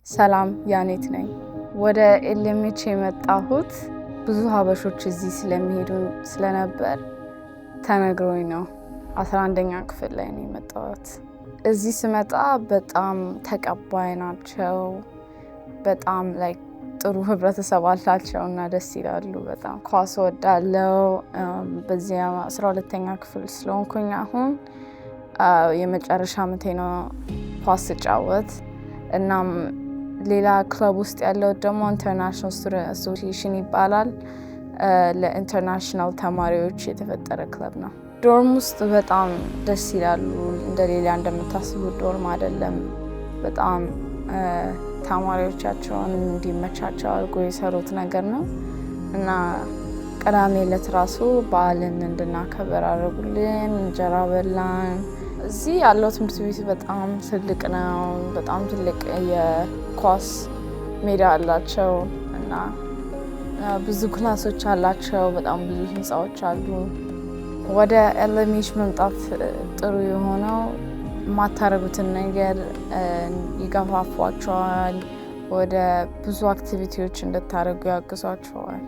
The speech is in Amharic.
ሰላም ያኔት ነኝ። ወደ ኤልኤምኤች የመጣሁት ብዙ ሀበሾች እዚህ ስለሚሄዱ ስለነበር ተነግሮኝ ነው። 11ኛ ክፍል ላይ ነው የመጣሁት። እዚህ ስመጣ በጣም ተቀባይ ናቸው። በጣም ጥሩ ህብረተሰብ አላቸው እና ደስ ይላሉ። በጣም ኳስ ወዳለው በዚህ 12ኛ ክፍል ስለሆንኩኝ አሁን የመጨረሻ ዓመቴ ነው ኳስ ስጫወት። እናም ሌላ ክለብ ውስጥ ያለው ደግሞ ኢንተርናሽናል ስቱደንት አሶሲዬሽን ይባላል። ለኢንተርናሽናል ተማሪዎች የተፈጠረ ክለብ ነው። ዶርም ውስጥ በጣም ደስ ይላሉ። እንደሌላ እንደምታስቡት ዶርም አይደለም። በጣም ተማሪዎቻቸውን እንዲመቻቸው አድርጎ የሰሩት ነገር ነው እና ቅዳሜ ዕለት ራሱ በዓልን እንድናከብር አደረጉልን። እንጀራ በላን። እዚህ ያለው ትምህርት ቤት በጣም ትልቅ ነው። በጣም ትልቅ የኳስ ሜዳ አላቸው እና ብዙ ክላሶች አላቸው። በጣም ብዙ ህንፃዎች አሉ። ወደ ኤልኤምኤች መምጣት ጥሩ የሆነው የማታረጉትን ነገር ይገፋፏቸዋል። ወደ ብዙ አክቲቪቲዎች እንድታደርጉ ያግዟቸዋል።